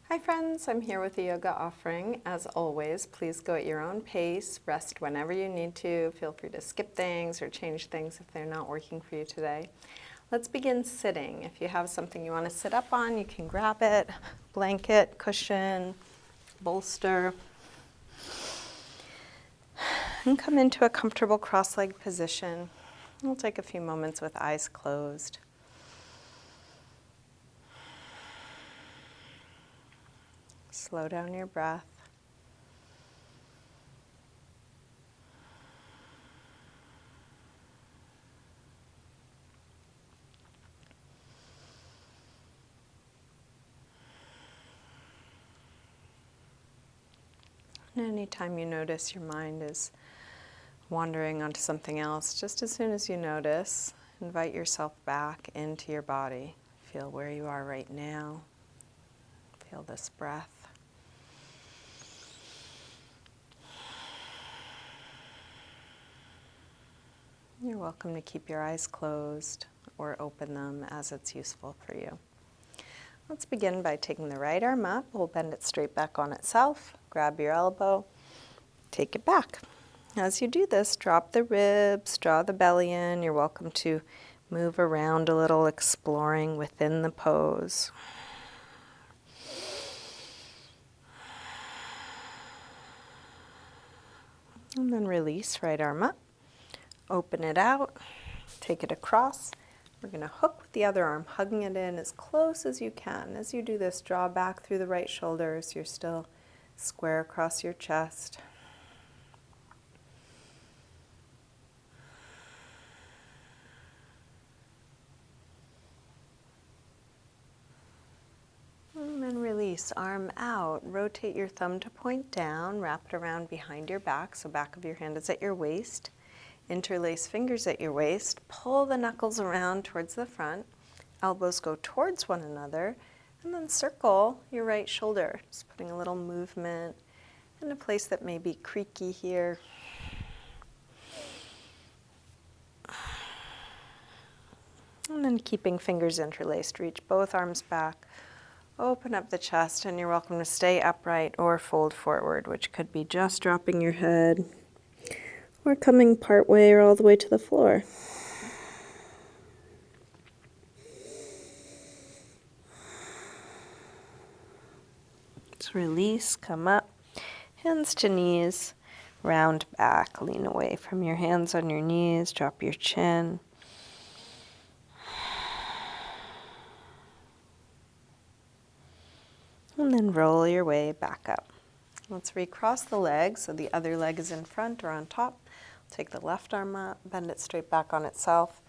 Hi friends, I'm here with a yoga offering. As always, please go at your own pace, rest whenever you need to. Feel free to skip things or change things if they're not working for you today. Let's begin sitting. If you have something you want to sit up on, you can grab it, blanket, cushion, bolster, and come into a comfortable cross-legged position. We'll take a few moments with eyes closed. Slow down your breath. And anytime you notice your mind is wandering onto something else, just as soon as you notice, invite yourself back into your body. Feel where you are right now. Feel this breath. You're welcome to keep your eyes closed or open them as it's useful for you. Let's begin by taking the right arm up. We'll bend it straight back on itself. Grab your elbow, take it back. As you do this, drop the ribs, draw the belly in. You're welcome to move around a little, exploring within the pose. And then release, right arm up. Open it out, take it across. We're going to hook with the other arm, hugging it in as close as you can. As you do this, draw back through the right shoulder so you're still square across your chest. And then release, arm out. Rotate your thumb to point down, wrap it around behind your back, so back of your hand is at your waist. Interlace fingers at your waist, pull the knuckles around towards the front, elbows go towards one another, and then circle your right shoulder, just putting a little movement in a place that may be creaky here. And then keeping fingers interlaced, reach both arms back, open up the chest, and you're welcome to stay upright or fold forward, which could be just dropping your head or coming part way or all the way to the floor. Let's release, come up, hands to knees, round back, lean away from your hands on your knees, drop your chin. And then roll your way back up. Let's recross the legs so the other leg is in front or on top. Take the left arm up, bend it straight back on itself.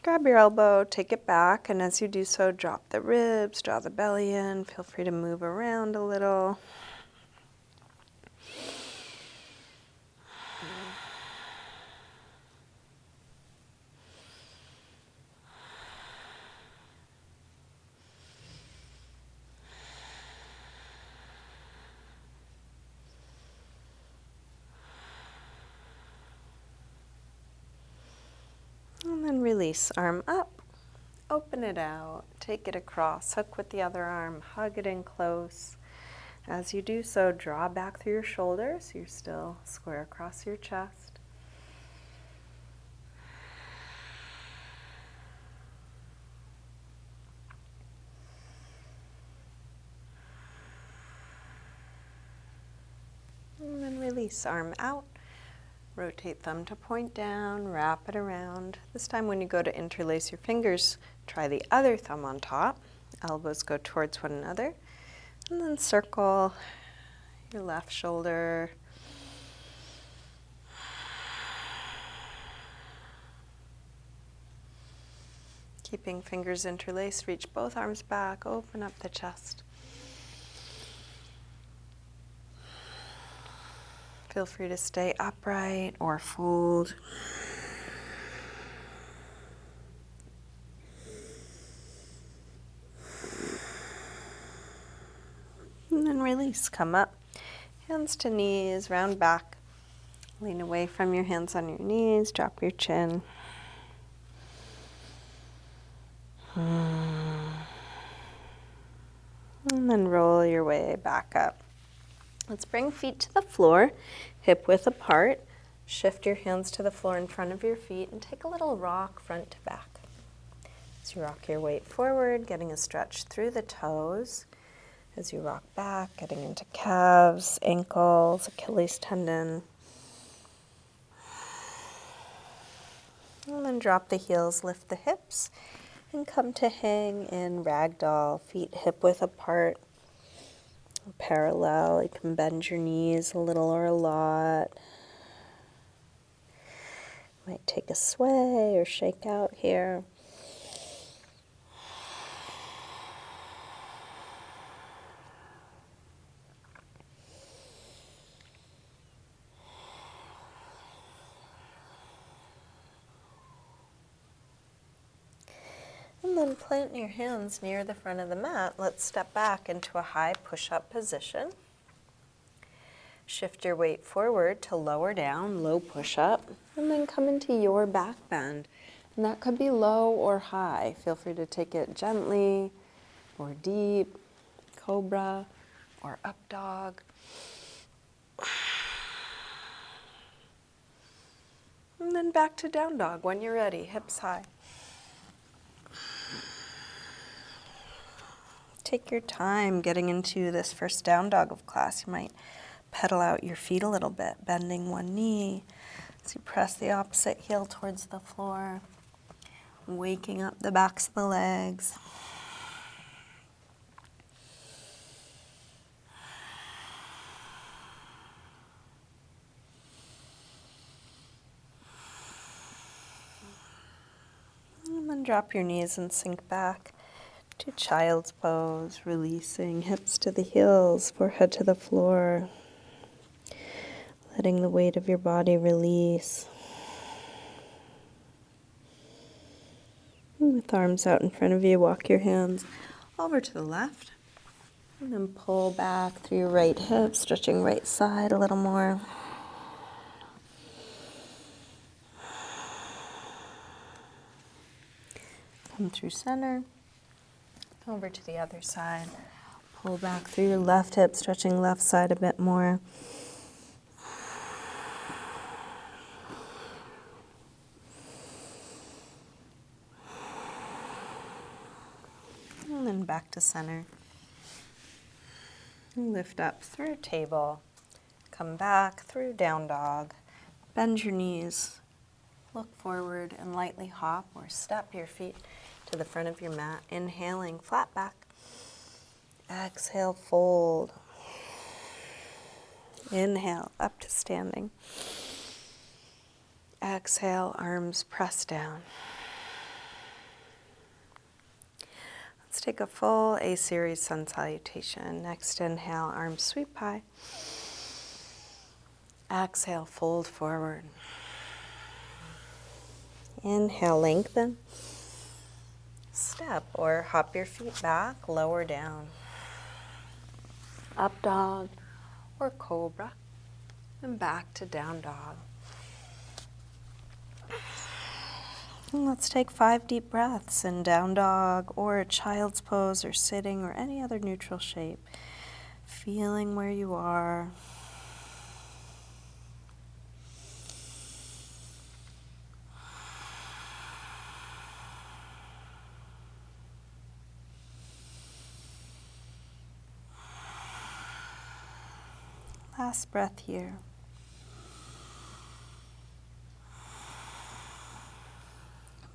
Grab your elbow, take it back, and as you do so, drop the ribs, draw the belly in. Feel free to move around a little. And then release, arm up, open it out, take it across, hook with the other arm, hug it in close. As you do so, draw back through your shoulders, so you're still square across your chest. And then release, arm out. Rotate thumb to point down, wrap it around. This time when you go to interlace your fingers, try the other thumb on top. Elbows go towards one another. And then circle your left shoulder. Keeping fingers interlaced, reach both arms back, open up the chest. Feel free to stay upright or fold. And then release, come up, hands to knees, round back. Lean away from your hands on your knees, drop your chin. And then roll your way back up. Let's bring feet to the floor, hip width apart. Shift your hands to the floor in front of your feet and take a little rock front to back. As you rock your weight forward, getting a stretch through the toes. As you rock back, getting into calves, ankles, Achilles tendon. And then drop the heels, lift the hips, and come to hang in ragdoll, feet hip width apart. Parallel, you can bend your knees a little or a lot. Might take a sway or shake out here. And then plant your hands near the front of the mat. Let's step back into a high push-up position. Shift your weight forward to lower down, low push-up, and then come into your back bend. And that could be low or high. Feel free to take it gently or deep, cobra or up dog. And then back to down dog when you're ready, hips high. Take your time getting into this first down dog of class. You might pedal out your feet a little bit, bending one knee as you press the opposite heel towards the floor, waking up the backs of the legs. And then drop your knees and sink back to child's pose, releasing hips to the heels, forehead to the floor, letting the weight of your body release. And with arms out in front of you, walk your hands over to the left, and then pull back through your right hip, stretching right side a little more. Come through center. Over to the other side. Pull back through your left hip, stretching left side a bit more. And then back to center. Lift up through table. Come back through down dog. Bend your knees. Look forward and lightly hop or step your feet to the front of your mat. Inhaling, flat back. Exhale, fold. Inhale, up to standing. Exhale, arms press down. Let's take a full A-series sun salutation. Next inhale, arms sweep high. Exhale, fold forward. Inhale, lengthen. Step or hop your feet back, lower down. Up dog or cobra. And back to down dog. And let's take 5 deep breaths in down dog or child's pose or sitting or any other neutral shape. Feeling where you are. Last breath here.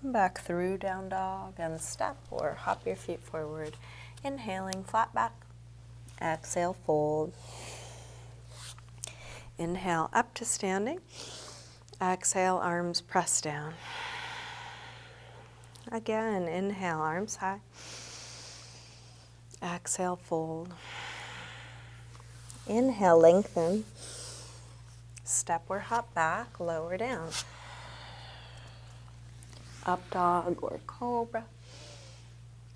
Come back through down dog and step or hop your feet forward. Inhaling, flat back. Exhale, fold. Inhale, up to standing. Exhale, arms press down. Again, inhale, arms high. Exhale, fold. Inhale, lengthen. Step or hop back, lower down. Up dog or cobra.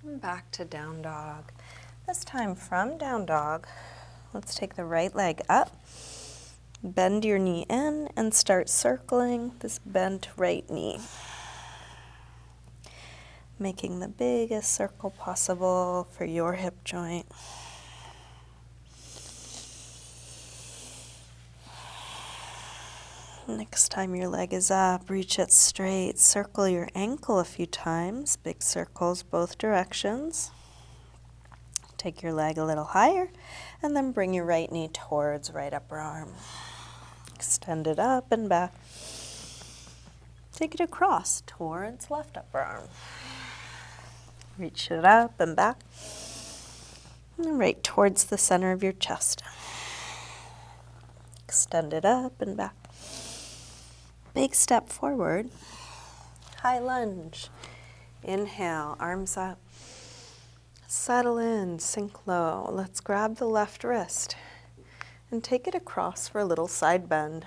And back to down dog. This time from down dog, let's take the right leg up. Bend your knee in and start circling this bent right knee. Making the biggest circle possible for your hip joint. Next time your leg is up, reach it straight. Circle your ankle a few times. Big circles both directions. Take your leg a little higher, and then bring your right knee towards right upper arm. Extend it up and back. Take it across towards left upper arm. Reach it up and back. And right towards the center of your chest. Extend it up and back. Big step forward. High lunge. Inhale, arms up. Settle in, sink low. Let's grab the left wrist and take it across for a little side bend.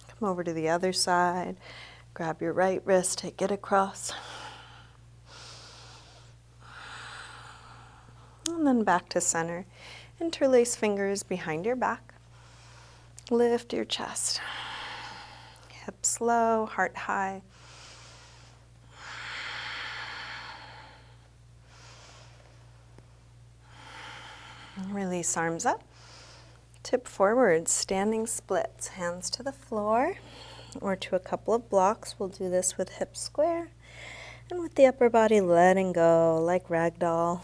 Come over to the other side. Grab your right wrist, take it across. And then back to center. Interlace fingers behind your back. Lift your chest. Hips low, heart high. Release arms up. Tip forward, standing splits. Hands to the floor or to a couple of blocks. We'll do this with hips square and with the upper body letting go like ragdoll.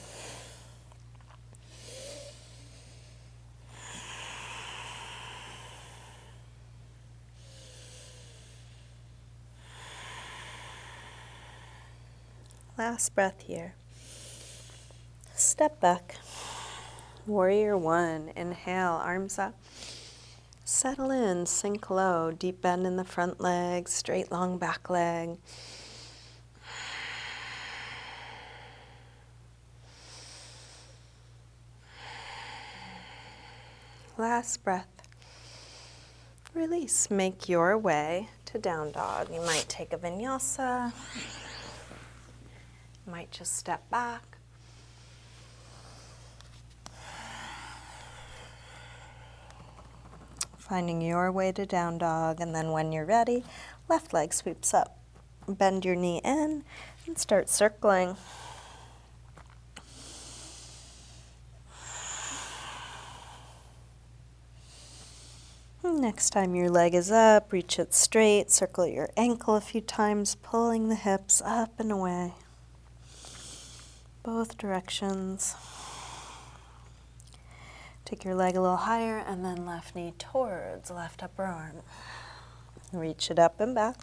Last breath here. Step back. Warrior one. Inhale, arms up. Settle in, sink low. Deep bend in the front leg, straight long back leg. Last breath. Release. Make your way to down dog. You might take a vinyasa. You might just step back. Finding your way to down dog, and then when you're ready, left leg sweeps up. Bend your knee in and start circling. Next time your leg is up, reach it straight, circle your ankle a few times, pulling the hips up and away. Both directions. Take your leg a little higher and then left knee towards left upper arm. Reach it up and back.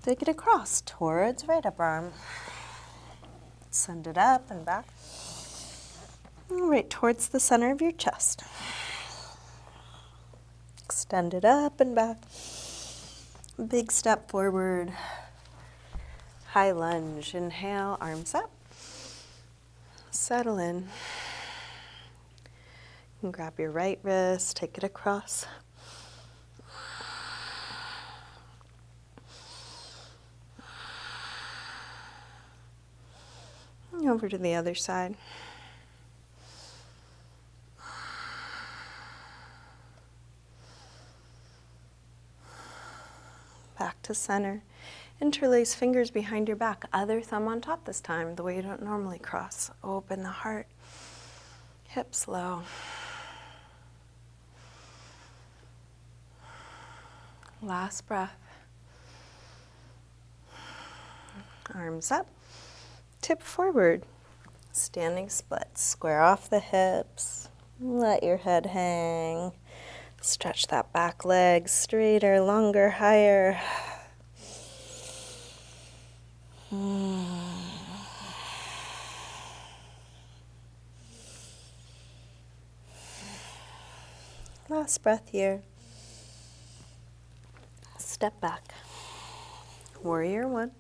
Take it across towards right upper arm. Send it up and back. Right towards the center of your chest. Extend it up and back. Big step forward. High lunge. Inhale, arms up. Settle in. And grab your right wrist, take it across. And over to the other side. Back to center. Interlace fingers behind your back. Other thumb on top this time, the way you don't normally cross. Open the heart. Hips low. Last breath. Arms up. Tip forward. Standing splits. Square off the hips. Let your head hang. Stretch that back leg straighter, longer, higher. Last breath here. Step back. Warrior one.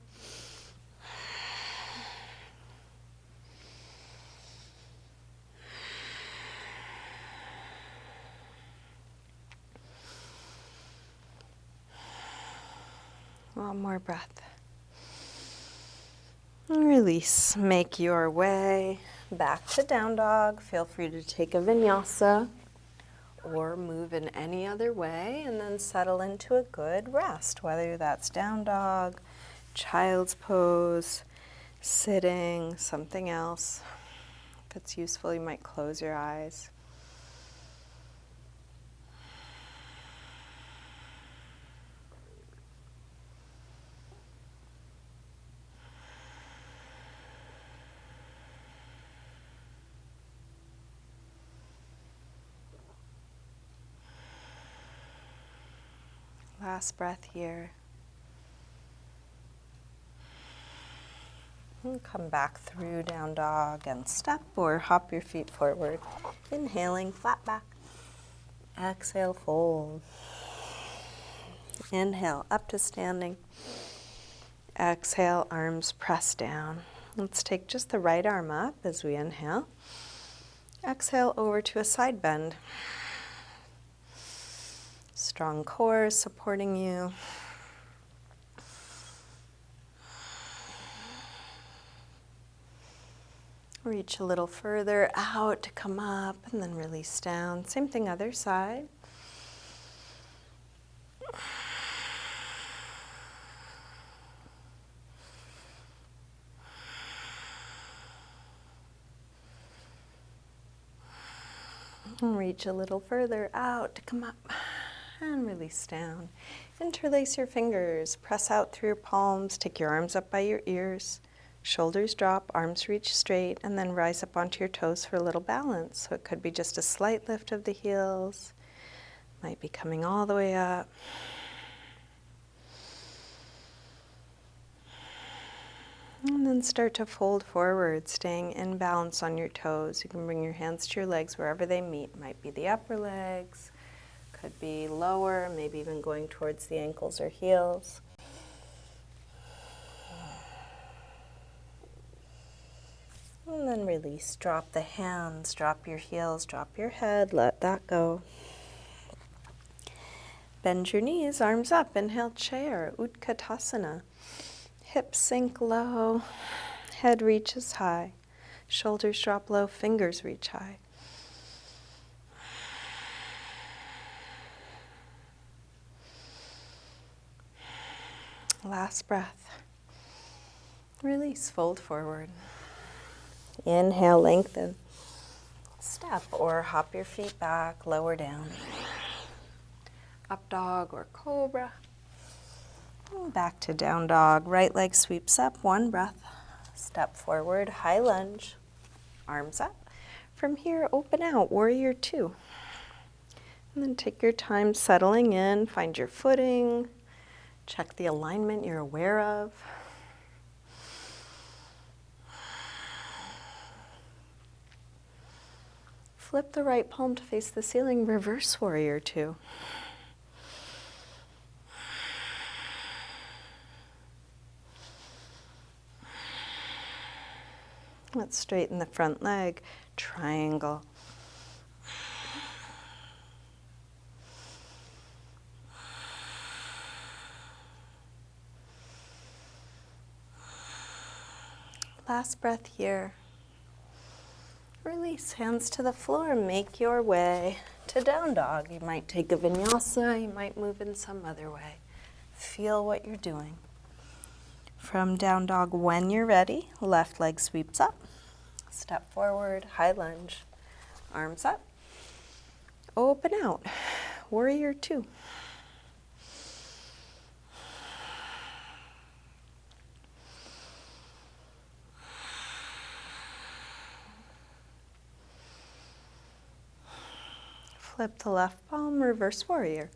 One more breath. Release. Make your way back to down dog. Feel free to take a vinyasa or move in any other way, and then settle into a good rest, whether that's down dog, child's pose, sitting, something else. If it's useful, you might close your eyes. Last breath here. And come back through down dog and step or hop your feet forward. Inhaling, flat back. Exhale, fold. Inhale, up to standing. Exhale, arms press down. Let's take just the right arm up as we inhale. Exhale over to a side bend. Strong core supporting you. Reach a little further out to come up and then release down. Same thing, other side. And reach a little further out to come up and release down. Interlace your fingers, press out through your palms, take your arms up by your ears. Shoulders drop, arms reach straight, and then rise up onto your toes for a little balance. So it could be just a slight lift of the heels. Might be coming all the way up. And then start to fold forward, staying in balance on your toes. You can bring your hands to your legs wherever they meet. Might be the upper legs, could be lower, maybe even going towards the ankles or heels. And then release, drop the hands, drop your heels, drop your head, let that go. Bend your knees, arms up, inhale, chair, Utkatasana. Hips sink low, head reaches high, shoulders drop low, fingers reach high. Last breath. Release, fold forward. Inhale, lengthen. Step or hop your feet back, lower down. Up dog or cobra. Back to down dog. Right leg sweeps up, one breath. Step forward, high lunge. Arms up. From here, open out, warrior two. And then take your time settling in, find your footing. Check the alignment you're aware of. Flip the right palm to face the ceiling, reverse warrior two. Let's straighten the front leg, triangle. Last breath here. Release, hands to the floor, make your way to down dog. You might take a vinyasa, you might move in some other way. Feel what you're doing. From down dog, when you're ready, left leg sweeps up. Step forward, high lunge, arms up. Open out, warrior two. Flip the left palm, reverse warrior.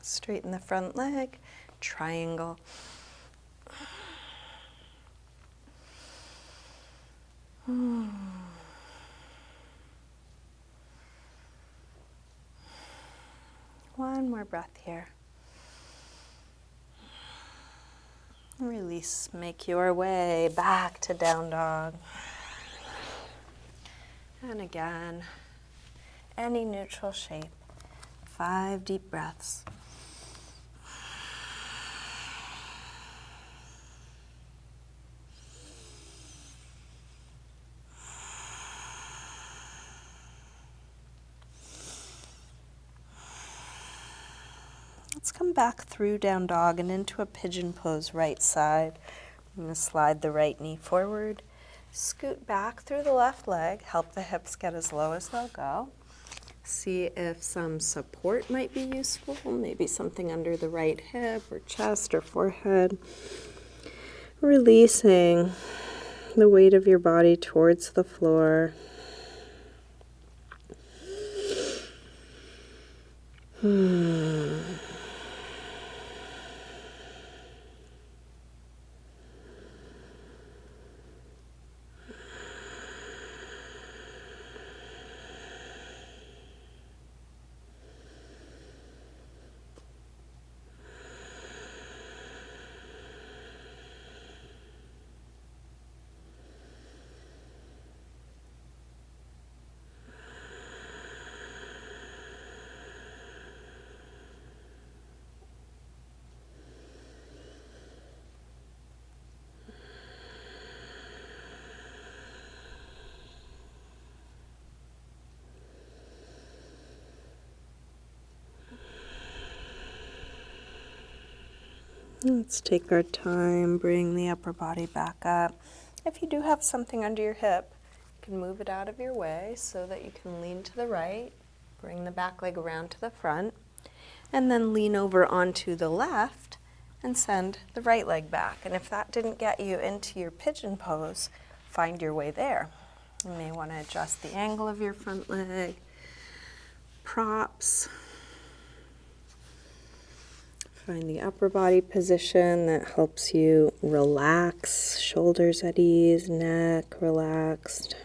Straighten the front leg, triangle. One more breath here. Release, make your way back to down dog. And again, any neutral shape. 5 deep breaths. Let's come back through down dog and into a pigeon pose, right side. I'm going to slide the right knee forward, scoot back through the left leg, help the hips get as low as they'll go. See if some support might be useful, maybe something under the right hip or chest or forehead. Releasing the weight of your body towards the floor. Let's take our time, bring the upper body back up. If you do have something under your hip, you can move it out of your way so that you can lean to the right, bring the back leg around to the front, and then lean over onto the left and send the right leg back. And if that didn't get you into your pigeon pose, find your way there. You may want to adjust the angle of your front leg, props. Find the upper body position that helps you relax, shoulders at ease, neck relaxed.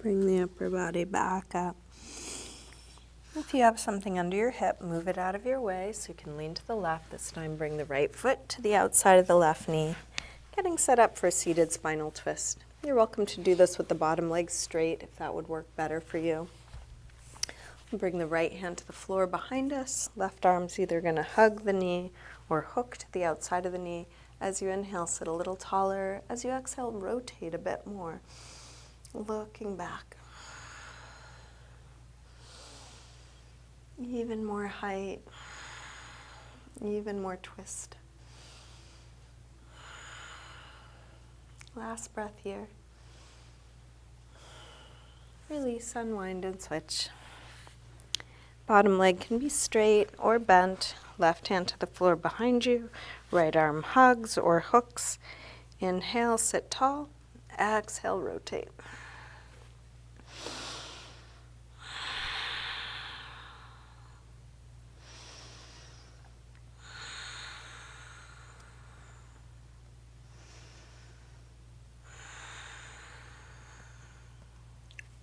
Bring the upper body back up. If you have something under your hip, move it out of your way so you can lean to the left. This time bring the right foot to the outside of the left knee, getting set up for a seated spinal twist. You're welcome to do this with the bottom leg straight if that would work better for you. Bring the right hand to the floor behind us. Left arm's either going to hug the knee or hook to the outside of the knee. As you inhale, sit a little taller. As you exhale, rotate a bit more. Looking back. Even more height. Even more twist. Last breath here. Release, unwind, and switch. Bottom leg can be straight or bent. Left hand to the floor behind you. Right arm hugs or hooks. Inhale, sit tall. Exhale, rotate.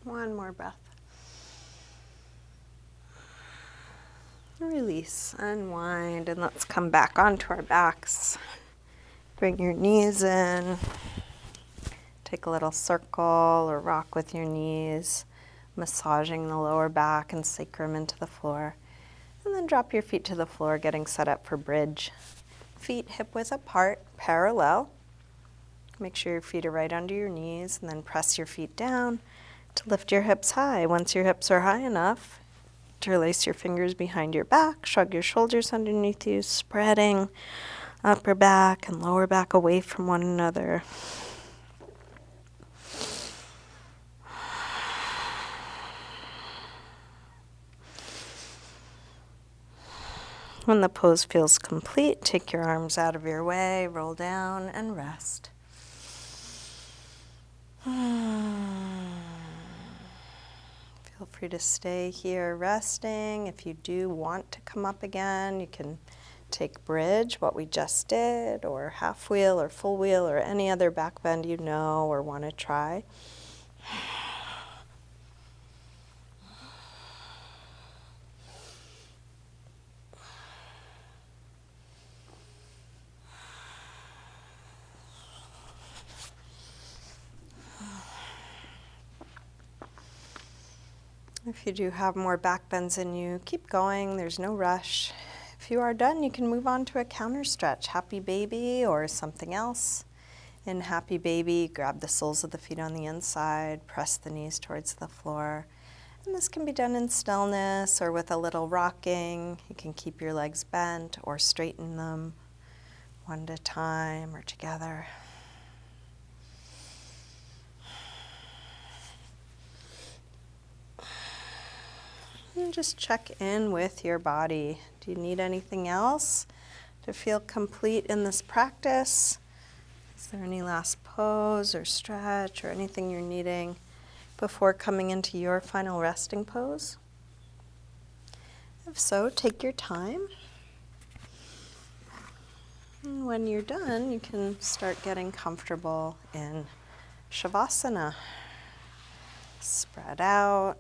One more breath. Release, unwind, and let's come back onto our backs. Bring your knees in. Take a little circle or rock with your knees, massaging the lower back and sacrum into the floor. And then drop your feet to the floor, getting set up for bridge. Feet hip width apart, parallel. Make sure your feet are right under your knees, and then press your feet down to lift your hips high. Once your hips are high enough, interlace your fingers behind your back, shrug your shoulders underneath you, spreading upper back and lower back away from one another. When the pose feels complete, take your arms out of your way, roll down, and rest. Feel free to stay here resting. If you do want to come up again, you can take bridge, what we just did, or half wheel or full wheel, or any other back bend you know or want to try. If you do have more back bends in you, keep going. There's no rush. If you are done, you can move on to a counter stretch, happy baby or something else. In happy baby, grab the soles of the feet on the inside, press the knees towards the floor. And this can be done in stillness or with a little rocking. You can keep your legs bent or straighten them one at a time or together. And just check in with your body. Do you need anything else to feel complete in this practice? Is there any last pose or stretch or anything you're needing before coming into your final resting pose? If so, take your time. And when you're done, you can start getting comfortable in savasana. Spread out.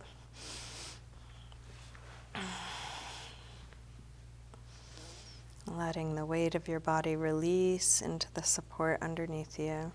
Letting the weight of your body release into the support underneath you.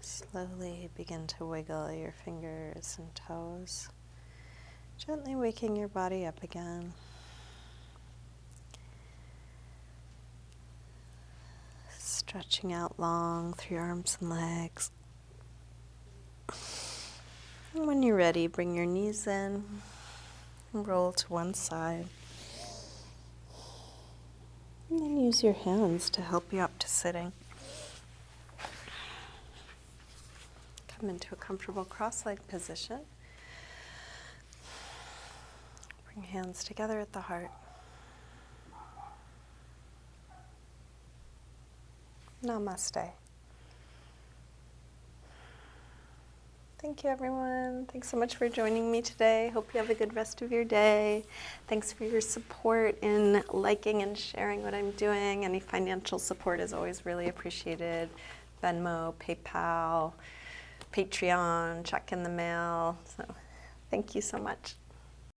Slowly begin to wiggle your fingers and toes, gently waking your body up again. Stretching out long through your arms and legs. And when you're ready, bring your knees in and roll to one side. And then use your hands to help you up to sitting. Come into a comfortable cross-legged position. Bring hands together at the heart. Namaste. Thank you, everyone. Thanks so much for joining me today. Hope you have a good rest of your day. Thanks for your support in liking and sharing what I'm doing. Any financial support is always really appreciated. Venmo, PayPal, Patreon, check in the mail. So thank you so much.